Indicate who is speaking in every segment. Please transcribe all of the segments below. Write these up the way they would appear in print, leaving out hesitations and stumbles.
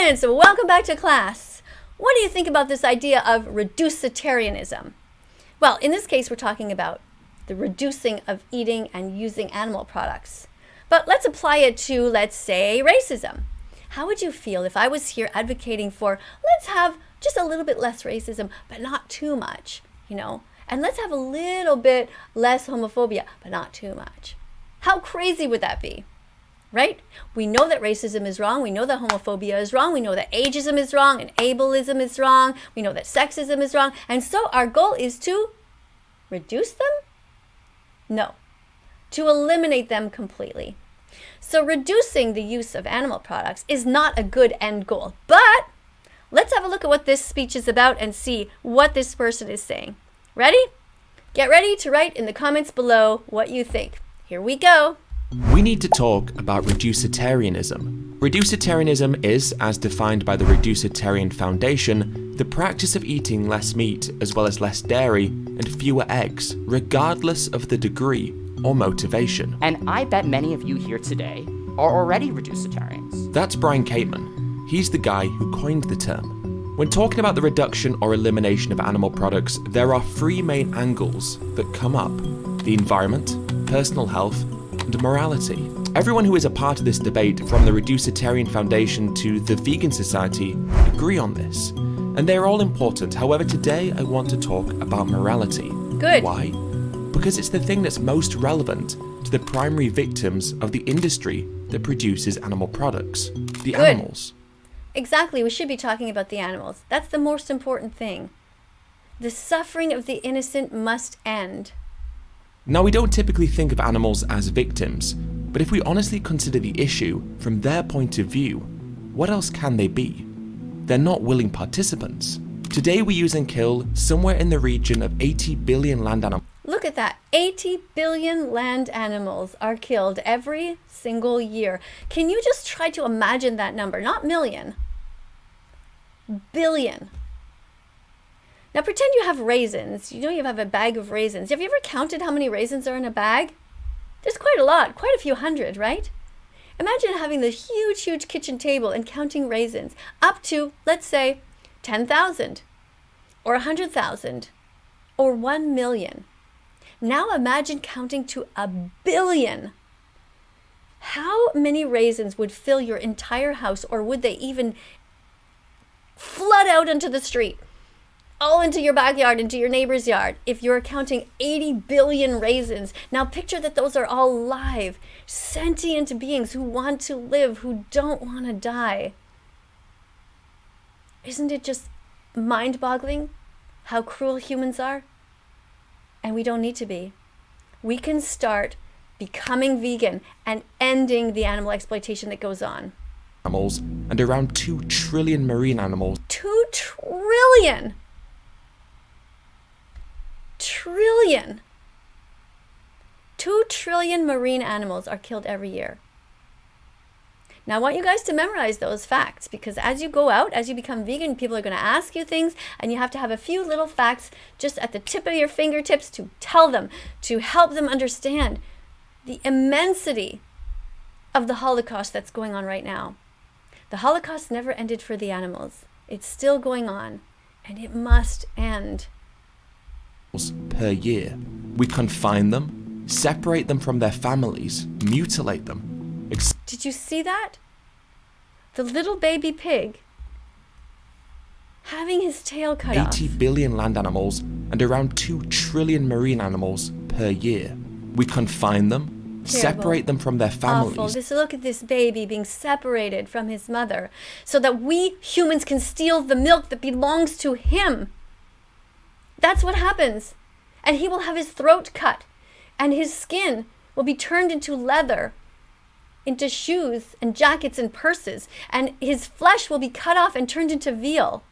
Speaker 1: students, welcome back to class. What do you think about this idea of reducitarianism? Well, in this case, we're talking about the reducing of eating and using animal products. But let's apply it to, let's say, racism. How would you feel if I was here advocating for, let's have just a little bit less racism, but not too much, and let's have a little bit less homophobia, but not too much. How crazy would that be? Right? We know that racism is wrong. We know that homophobia is wrong. We know that ageism is wrong and ableism is wrong. We know that sexism is wrong. And so our goal is to reduce them? No, to eliminate them completely. So reducing the use of animal products is not a good end goal. But let's have a look at what this speech is about and see what this person is saying. Ready? Get ready to write in the comments below what you think. Here we go.
Speaker 2: We need to talk about reducitarianism. Reducitarianism is, as defined by the Reducitarian Foundation, the practice of eating less meat as well as less dairy and fewer eggs, regardless of the degree or motivation.
Speaker 3: And I bet many of you here today are already reducitarians.
Speaker 2: That's Brian Cateman. He's the guy who coined the term. When talking about the reduction or elimination of animal products, there are three main angles that come up: the environment, personal health, and morality. Everyone who is a part of this debate, from the Reducitarian Foundation to the Vegan Society, agree on this. And they're all important. However, today I want to talk about morality.
Speaker 1: Good.
Speaker 2: Why? Because it's the thing that's most relevant to the primary victims of the industry that produces animal products, the
Speaker 1: Good.
Speaker 2: animals.
Speaker 1: Exactly, we should be talking about the animals. That's the most important thing. The suffering of the innocent must end.
Speaker 2: Now, we don't typically think of animals as victims, but if we honestly consider the issue from their point of view, what else can they be? They're not willing participants. Today we use and kill somewhere in the region of 80 billion land animals.
Speaker 1: Look at that. 80 billion land animals are killed every single year. Can you just try to imagine that number? Not million. Billion. Now pretend you have raisins. You have a bag of raisins. Have you ever counted how many raisins are in a bag? There's quite a lot, quite a few hundred, right? Imagine having this huge kitchen table and counting raisins up to, let's say, 10,000 or 100,000 or 1 million. Now imagine counting to 1 billion. How many raisins would fill your entire house, or would they even flood out into the street? All into your backyard, into your neighbor's yard, if you're counting 80 billion raisins. Now picture that those are all live, sentient beings who want to live, who don't want to die. Isn't it just mind-boggling how cruel humans are? And we don't need to be. We can start becoming vegan and ending the animal exploitation that goes on.
Speaker 2: Animals and around 2 trillion marine animals.
Speaker 1: 2 trillion! Trillion. 2 trillion marine animals are killed every year. Now I want you guys to memorize those facts, because as you go out, as you become vegan, people are going to ask you things, and you have to have a few little facts just at the tip of your fingertips to tell them, to help them understand the immensity of the Holocaust that's going on right now. The Holocaust never ended for the animals. It's still going on, and it must end.
Speaker 2: Per year. We confine them, separate them from their families, mutilate them.
Speaker 1: Did you see that? The little baby pig having his tail cut off.
Speaker 2: 80 billion land animals and around 2 trillion marine animals per year. We confine them, separate them from their families.
Speaker 1: Awful. Just look at this baby being separated from his mother so that we humans can steal the milk that belongs to him. That's what happens. And he will have his throat cut, and his skin will be turned into leather, into shoes and jackets and purses, and his flesh will be cut off and turned into veal.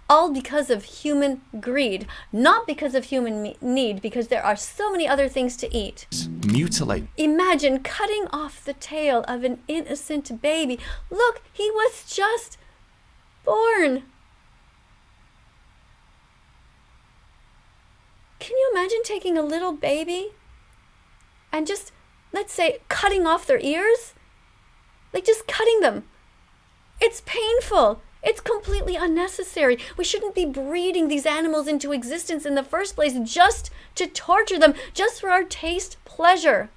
Speaker 1: All because of human greed, not because of human need, because there are so many other things to eat.
Speaker 2: Mutilate.
Speaker 1: Imagine cutting off the tail of an innocent baby. Look, he was just born. Can you imagine taking a little baby and just, let's say, cutting off their ears? Like just cutting them. It's painful. It's completely unnecessary. We shouldn't be breeding these animals into existence in the first place just to torture them, just for our taste pleasure.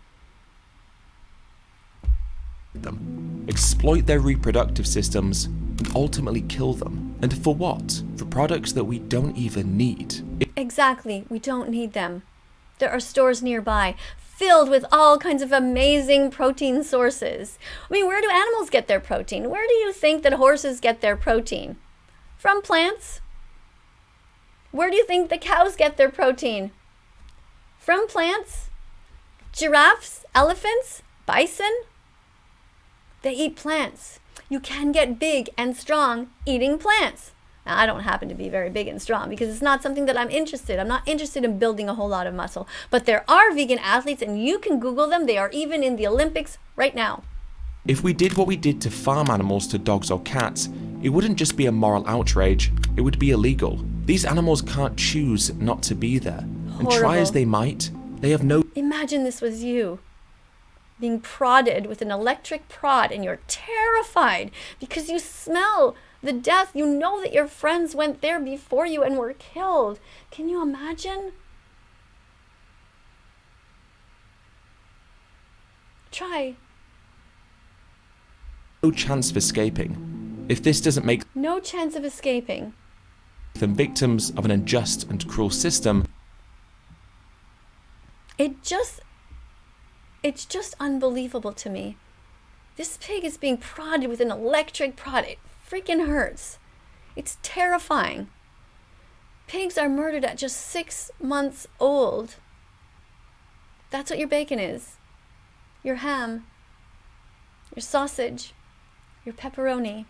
Speaker 2: Exploit their reproductive systems, and ultimately kill them. And for what? For products that we don't even need.
Speaker 1: Exactly. We don't need them. There are stores nearby filled with all kinds of amazing protein sources. I mean, where do animals get their protein? Where do you think that horses get their protein? From plants. Where do you think the cows get their protein? From plants. Giraffes, elephants, bison. They eat plants. You can get big and strong eating plants. Now, I don't happen to be very big and strong because it's not something that I'm interested. I'm not interested in building a whole lot of muscle. But there are vegan athletes, and you can Google them. They are even in the Olympics right now.
Speaker 2: If we did what we did to farm animals to dogs or cats, it wouldn't just be a moral outrage, it would be illegal. These animals can't choose not to be there. And try as they might, they have no...
Speaker 1: Imagine this was you, being prodded with an electric prod, and you're terrified because you smell the death. You know that your friends went there before you and were killed. Can you imagine? Try.
Speaker 2: No chance of escaping. If this doesn't make
Speaker 1: No chance of escaping.
Speaker 2: them victims of an unjust and cruel system,
Speaker 1: It's just unbelievable to me. This pig is being prodded with an electric prod. It freaking hurts. It's terrifying. Pigs are murdered at just 6 months old. That's what your bacon is. Your ham. Your sausage. Your pepperoni.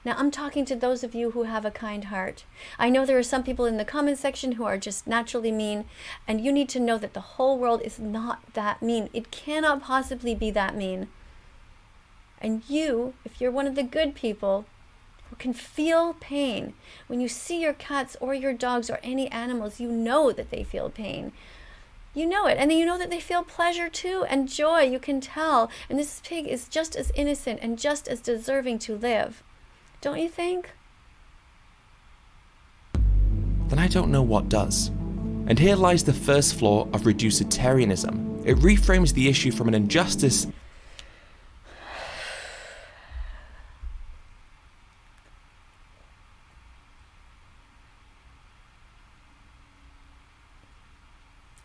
Speaker 1: Now, I'm talking to those of you who have a kind heart. I know there are some people in the comment section who are just naturally mean, and you need to know that the whole world is not that mean. It cannot possibly be that mean. And you, if you're one of the good people who can feel pain, when you see your cats or your dogs or any animals, you know that they feel pain. You know it. And then you know that they feel pleasure too, and joy. You can tell. And this pig is just as innocent and just as deserving to live. Don't you think?
Speaker 2: then I don't know what does. And here lies the first flaw of reducitarianism. It reframes the issue from an injustice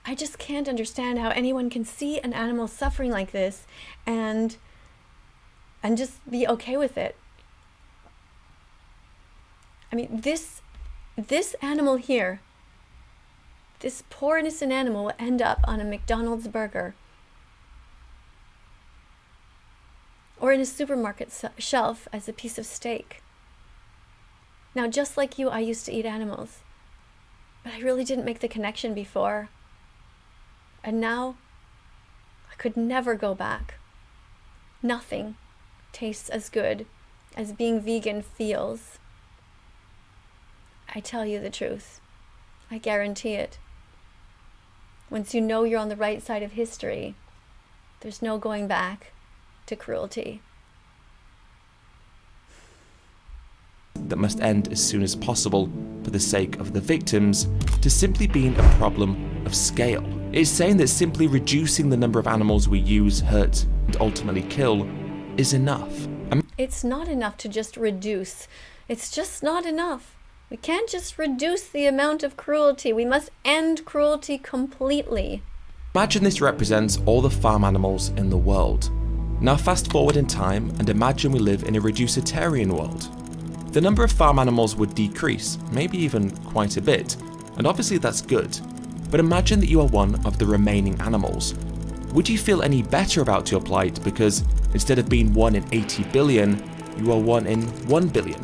Speaker 1: I just can't understand how anyone can see an animal suffering like this and just be okay with it. I mean, this animal here, this poor innocent animal will end up on a McDonald's burger or in a supermarket shelf as a piece of steak. Now, just like you, I used to eat animals, but I really didn't make the connection before. And now, I could never go back. Nothing tastes as good as being vegan feels. I tell you the truth. I guarantee it. Once you know you're on the right side of history, there's no going back to cruelty.
Speaker 2: that must end as soon as possible for the sake of the victims, to simply being a problem of scale. It is saying that simply reducing the number of animals we use, hurt, and ultimately kill is enough.
Speaker 1: It's not enough to just reduce. It's just not enough. We can't just reduce the amount of cruelty. We must end cruelty completely.
Speaker 2: Imagine this represents all the farm animals in the world. Now fast forward in time and imagine we live in a reducitarian world. The number of farm animals would decrease, maybe even quite a bit, and obviously that's good. But imagine that you are one of the remaining animals. Would you feel any better about your plight because instead of being 1 in 80 billion, you are 1 in 1 billion,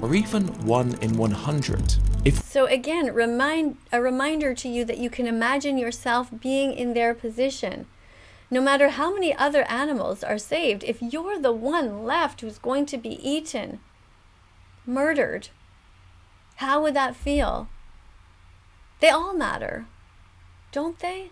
Speaker 2: or even 1 in 100?
Speaker 1: So again, a reminder to you that you can imagine yourself being in their position. No matter how many other animals are saved, if you're the one left who's going to be eaten, murdered, how would that feel? They all matter, don't they?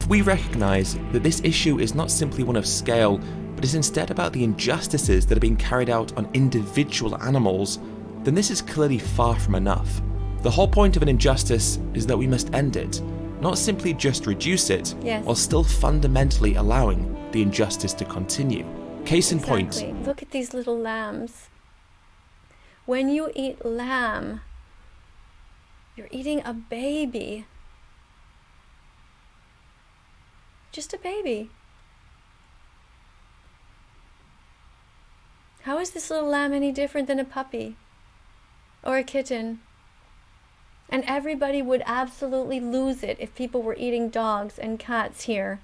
Speaker 2: We recognise that this issue is not simply one of scale, but is instead about the injustices that are being carried out on individual animals, then this is clearly far from enough. The whole point of an injustice is that we must end it, not simply just reduce it,
Speaker 1: Yes.
Speaker 2: while still fundamentally allowing the injustice to continue. Case in point.
Speaker 1: Exactly. Look at these little lambs. When you eat lamb, you're eating a baby. Just a baby. How is this little lamb any different than a puppy or a kitten? And everybody would absolutely lose it if people were eating dogs and cats here.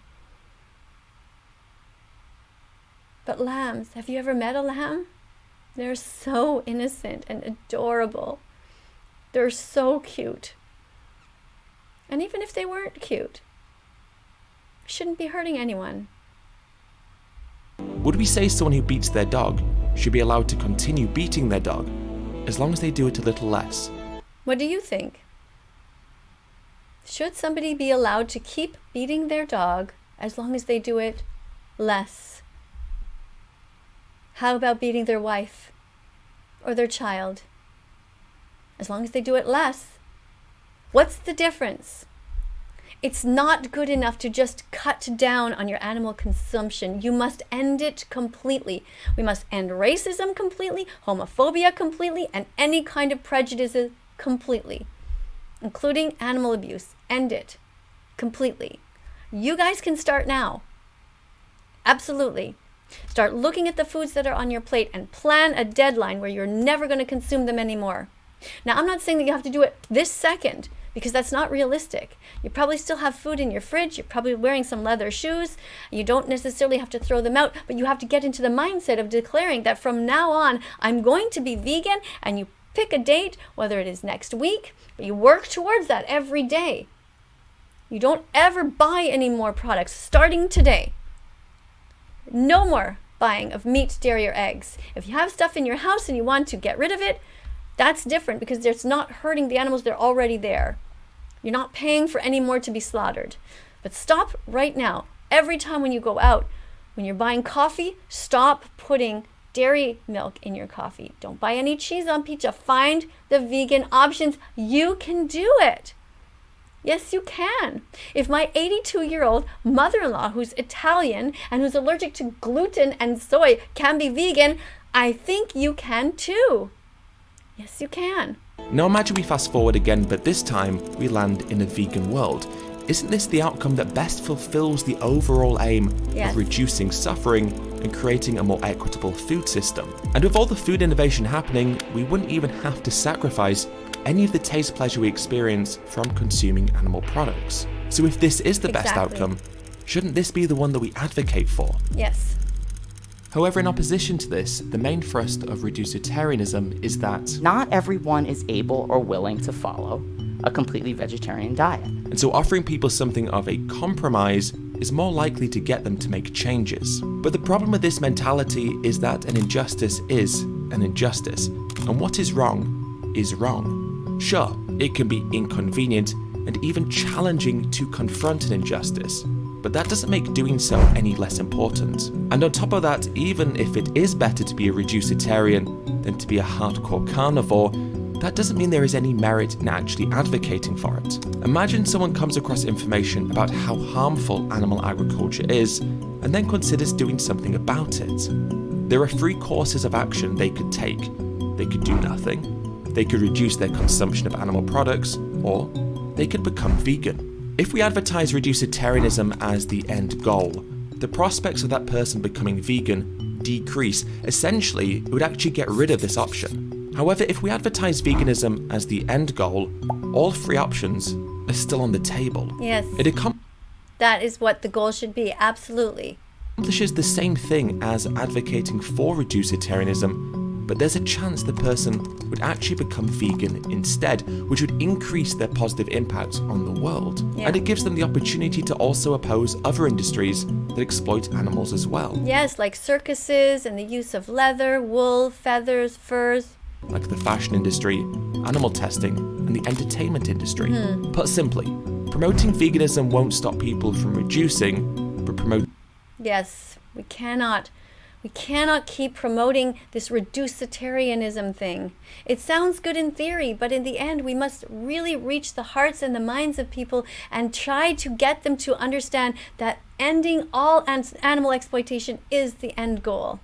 Speaker 1: But lambs, have you ever met a lamb? They're so innocent and adorable. They're so cute. And even if they weren't cute, shouldn't be hurting anyone.
Speaker 2: Would we say someone who beats their dog should be allowed to continue beating their dog, as long as they do it a little less?
Speaker 1: What do you think? Should somebody be allowed to keep beating their dog as long as they do it less? How about beating their wife or their child? As long as they do it less. What's the difference? It's not good enough to just cut down on your animal consumption. You must end it completely. We must end racism completely, homophobia completely, and any kind of prejudices completely, including animal abuse. End it completely. You guys can start now. Absolutely. Start looking at the foods that are on your plate and plan a deadline where you're never going to consume them anymore. Now, I'm not saying that you have to do it this second, because that's not realistic. You probably still have food in your fridge. You're probably wearing some leather shoes. You don't necessarily have to throw them out, but you have to get into the mindset of declaring that from now on, I'm going to be vegan, and you pick a date, whether it is next week, but you work towards that every day. You don't ever buy any more products starting today. No more buying of meat, dairy, or eggs. If you have stuff in your house and you want to get rid of it, that's different because it's not hurting the animals. They're already there. You're not paying for any more to be slaughtered. But stop right now. Every time when you go out, when you're buying coffee, stop putting dairy milk in your coffee. Don't buy any cheese on pizza. Find the vegan options. You can do it. Yes, you can. If my 82-year-old mother-in-law, who's Italian and who's allergic to gluten and soy, can be vegan, I think you can too. Yes, you can.
Speaker 2: Now imagine we fast forward again, but this time we land in a vegan world. Isn't this the outcome that best fulfills the overall aim
Speaker 1: Yes.
Speaker 2: of reducing suffering and creating a more equitable food system? And with all the food innovation happening, we wouldn't even have to sacrifice any of the taste pleasure we experience from consuming animal products. So if this is the best
Speaker 1: Exactly.
Speaker 2: outcome, shouldn't this be the one that we advocate for?
Speaker 1: Yes.
Speaker 2: However, in opposition to this, the main thrust of reducitarianism is that
Speaker 3: Not everyone is able or willing to follow a completely vegetarian diet.
Speaker 2: and so offering people something of a compromise is more likely to get them to make changes. But the problem with this mentality is that an injustice is an injustice, and what is wrong is wrong. Sure, it can be inconvenient and even challenging to confront an injustice, but that doesn't make doing so any less important. And on top of that, even if it is better to be a reducitarian than to be a hardcore carnivore, that doesn't mean there is any merit in actually advocating for it. Imagine someone comes across information about how harmful animal agriculture is, and then considers doing something about it. There are 3 courses of action they could take. They could do nothing, they could reduce their consumption of animal products, or they could become vegan. If we advertise reducitarianism as the end goal, the prospects of that person becoming vegan decrease. Essentially, it would actually get rid of this option. However, if we advertise veganism as the end goal, all 3 options are still on the table.
Speaker 1: Yes.
Speaker 2: It
Speaker 1: That is what the goal should be. Absolutely.
Speaker 2: accomplishes the same thing as advocating for reducitarianism, but there's a chance the person would actually become vegan instead, which would increase their positive impact on the world.
Speaker 1: Yeah.
Speaker 2: And it gives them the opportunity to also oppose other industries that exploit animals as well,
Speaker 1: Yes, like circuses and the use of leather, wool, feathers, furs.
Speaker 2: like the fashion industry, animal testing, and the entertainment industry. Put simply, Promoting veganism won't stop people from reducing, but promoting...
Speaker 1: Yes, we cannot keep promoting this reducitarianism thing. It sounds good in theory, but in the end, we must really reach the hearts and the minds of people and try to get them to understand that ending all animal exploitation is the end goal.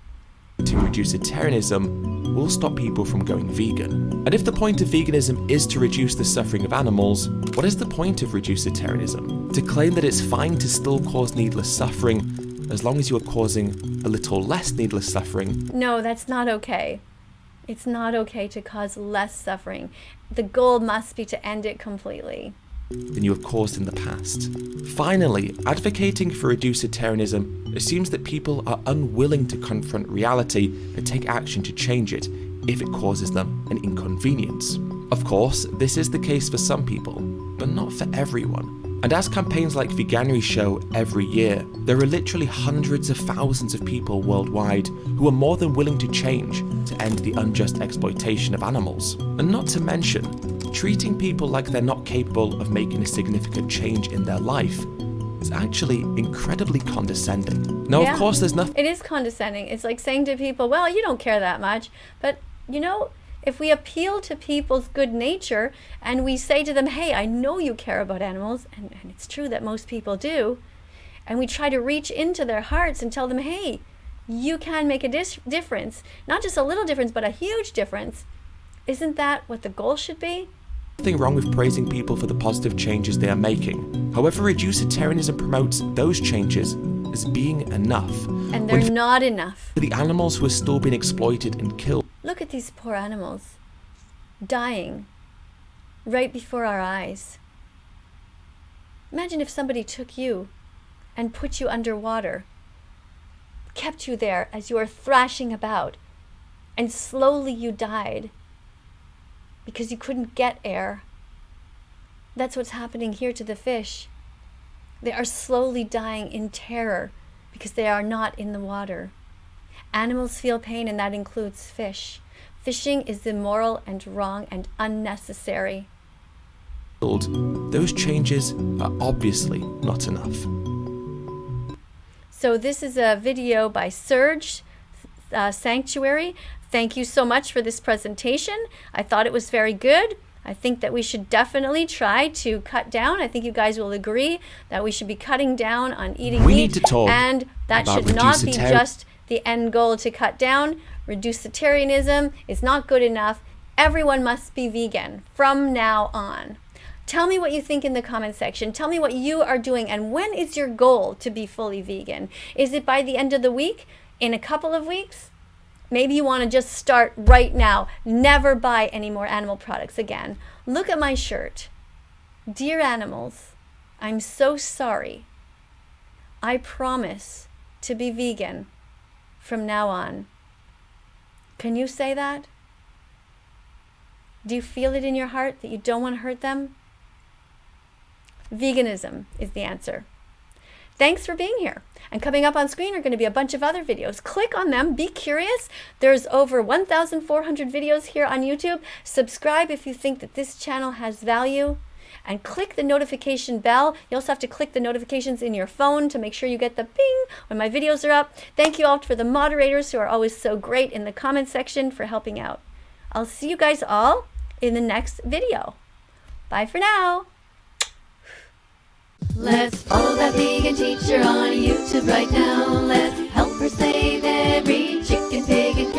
Speaker 2: Reducitarianism will stop people from going vegan. And if the point of veganism is to reduce the suffering of animals, what is the point of reducitarianism? To claim that it's fine to still cause needless suffering as long as you are causing a little less needless suffering.
Speaker 1: No, that's not okay. It's not okay to cause less suffering. The goal must be to end it completely.
Speaker 2: Than you have caused in the past. Finally, advocating for reducitarianism assumes that people are unwilling to confront reality and take action to change it if it causes them an inconvenience. Of course, this is the case for some people, but not for everyone. And as campaigns like Veganuary show every year, there are literally hundreds of thousands of people worldwide who are more than willing to change to end the unjust exploitation of animals. And not to mention, treating people like they're not capable of making a significant change in their life is actually incredibly condescending. Now, Of course, there's nothing...
Speaker 1: It is condescending. It's like saying to people, well, you don't care that much. But, if we appeal to people's good nature and we say to them, hey, I know you care about animals, and it's true that most people do, and we try to reach into their hearts and tell them, hey, you can make a difference, not just a little difference, but a huge difference, isn't that what the goal should be?
Speaker 2: Nothing wrong with praising people for the positive changes they are making. However, reducitarianism promotes those changes as being enough.
Speaker 1: And they're not enough.
Speaker 2: For the animals who are still being exploited and killed.
Speaker 1: Look at these poor animals dying right before our eyes. Imagine if somebody took you and put you underwater, kept you there as you were thrashing about, and slowly you died because you couldn't get air. That's what's happening here to the fish. They are slowly dying in terror because they are not in the water. Animals feel pain, and that includes fish. Fishing is immoral and wrong and unnecessary.
Speaker 2: Those changes are obviously not enough.
Speaker 1: So this is a video by Surge Sanctuary. Thank you so much for this presentation. I thought it was very good. I think that we should definitely try to cut down. I think you guys will agree that we should be cutting down on eating meat.
Speaker 2: We need to talk
Speaker 1: and that should not be just the end goal to cut down. Reducitarianism is not good enough. Everyone must be vegan from now on. Tell me what you think in the comment section. Tell me what you are doing, and when is your goal to be fully vegan? Is it by the end of the week? In a couple of weeks? Maybe you want to just start right now. Never buy any more animal products again. Look at my shirt. Dear animals, I'm so sorry. I promise to be vegan from now on. Can you say that? Do you feel it in your heart that you don't want to hurt them? Veganism is the answer. Thanks for being here. And coming up on screen are going to be a bunch of other videos. Click on them. Be curious. There's over 1,400 videos here on YouTube. Subscribe if you think that this channel has value. And click the notification bell. You also have to click the notifications in your phone to make sure you get the ping when my videos are up. Thank you all for the moderators who are always so great in the comment section for helping out. I'll see you guys all in the next video. Bye for now.
Speaker 4: Let's follow that vegan teacher on YouTube right now. Let's help her save every chicken, pig, and